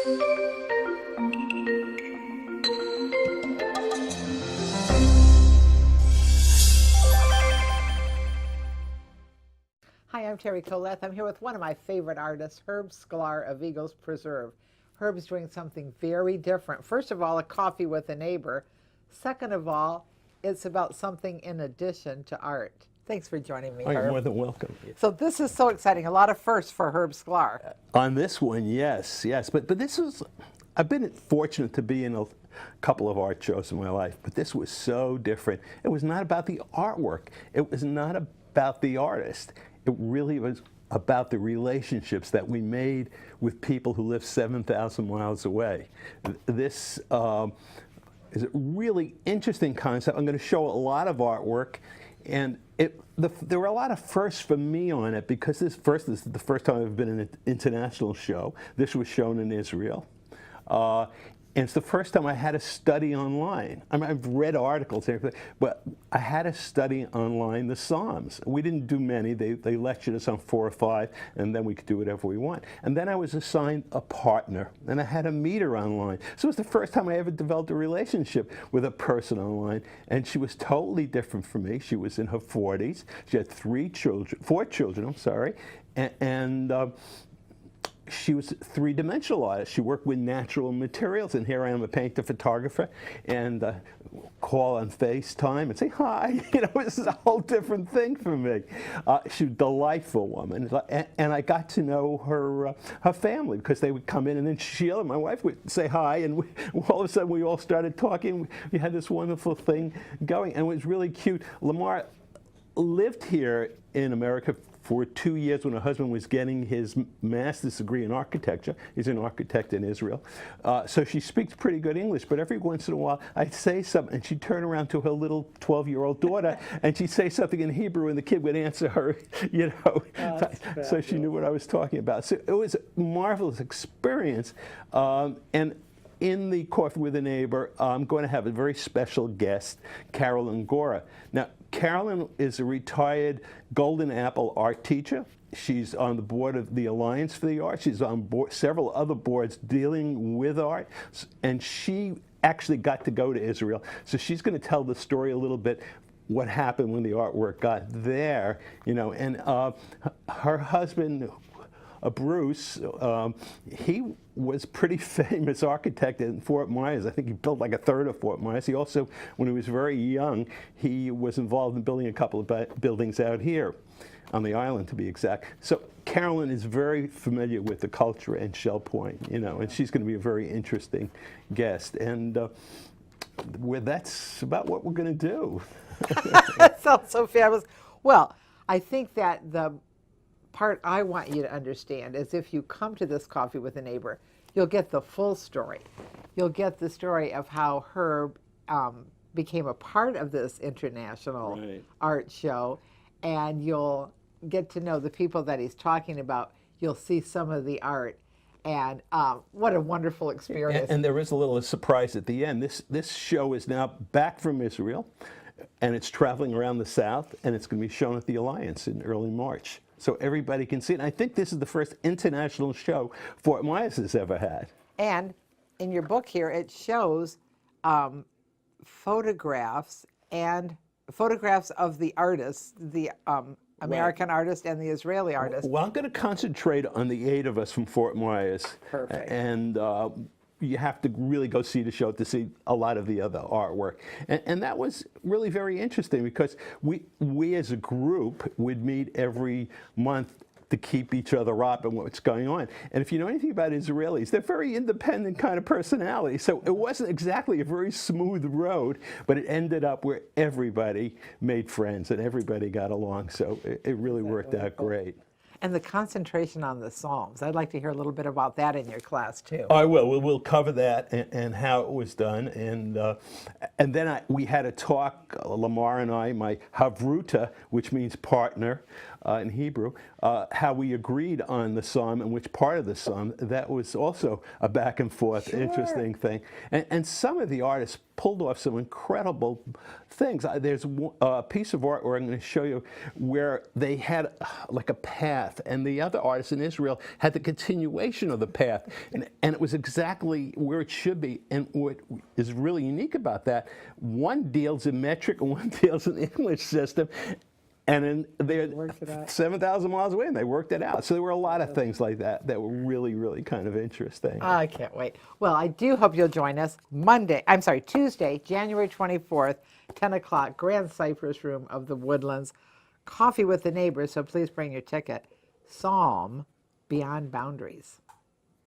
Hi, I'm Teri Kollath. I'm here with one of my favorite artists, Sklar of Eagles Preserve. Herb's doing something very different. First of all, a coffee with a neighbor. Second of all, it's about something in addition to art. Thanks for joining me, Oh, you're Herb. more than welcome. So this is so exciting. A lot of firsts for Sklar. On this one, yes. But this was, I've been fortunate to be in a couple of art shows in my life, but this was so different. It was not about the artwork. It was not about the artist. It really was about the relationships that we made with people who live 7,000 miles away. This is a really interesting concept. I'm going to show a lot of artwork, and there were a lot of firsts for me on it because this is the first time I've been in an international show. This was shown in Israel. And it's the first time I had to study online. I mean, I've read articles, but I had to study online the Psalms. We didn't do many. They lectured us on 4 or 5, and then we could do whatever we want. And then I was assigned a partner, and I had to meet her online. So it was the first time I ever developed a relationship with a person online, and she was totally different from me. She was in her 40s. She had 4 children, I'm sorry, and she was three-dimensional artist. She worked with natural materials, and here I am, a painter, photographer, and call on FaceTime and say hi. You know, this is a whole different thing for me. She was a delightful woman, and I got to know her family because they would come in, and then Sheila, my wife, would say hi, and all of a sudden we all started talking. We had this wonderful thing going, and it was really cute. Lamar lived here in America for 2 years when her husband was getting his master's degree in architecture. He's an architect in Israel. So she speaks pretty good English, but every once in a while I'd say something and she'd turn around to her little 12-year-old daughter and she'd say something in Hebrew and the kid would answer her, you know. So she knew what I was talking about. So it was a marvelous experience. And in the Coffee with a Neighbor, I'm going to have a very special guest, Carolyn Gora. Now, Carolyn is a retired Golden Apple art teacher. She's on the board of the Alliance for the Arts. She's on several other boards dealing with art, and she actually got to go to Israel. So she's going to tell the story a little bit, what happened when the artwork got there, you know. And her husband, Bruce, he was pretty famous architect in Fort Myers. I think he built like a third of Fort Myers. He also, when he was very young, he was involved in building a couple of buildings out here on the island, to be exact. So Carolyn is very familiar with the culture in Shell Point, you know, and she's going to be a very interesting guest. And that's about what we're going to do. That sounds so fabulous. Well, I think that the part I want you to understand is if you come to this Coffee with a Neighbor, you'll get the full story. You'll get the story of how Herb became a part of this international art show, and you'll get to know the people that he's talking about. You'll see some of the art, and what a wonderful experience. And there is a little surprise at the end. This show is now back from Israel, and it's traveling around the South, and it's going to be shown at the Alliance in early March. So everybody can see it. And I think this is the first international show Fort Myers has ever had. And in your book here, it shows photographs of the artists, the American artist and the Israeli artist. Well, I'm going to concentrate on the 8 of us from Fort Myers. Perfect. And you have to really go see the show to see a lot of the other artwork. And that was really very interesting because we as a group would meet every month to keep each other up and what's going on. And if you know anything about Israelis, they're very independent kind of personality. So it wasn't exactly a very smooth road, but it ended up where everybody made friends and everybody got along. So it really worked out great. And the concentration on the Psalms. I'd like to hear a little bit about that in your class, too. I will. We'll cover that and how it was done. And then we had a talk, Lamar and I, my havruta, which means partner in Hebrew, how we agreed on the psalm and which part of the psalm. That was also a back and forth interesting thing. And some of the artists pulled off some incredible things. There's a piece of art where I'm going to show you where they had like a path, and the other artist in Israel had the continuation of the path, and it was exactly where it should be. And what is really unique about that, one deals in metric and one deals in the English system. And then they're 7,000 miles away, and they worked it out. So there were a lot of things like that that were really, really kind of interesting. I can't wait. Well, I do hope you'll join us Tuesday, January 24th, 10 o'clock, Grand Cypress Room of the Woodlands. Coffee with the Neighbors, so please bring your ticket. Psalm Beyond Boundaries.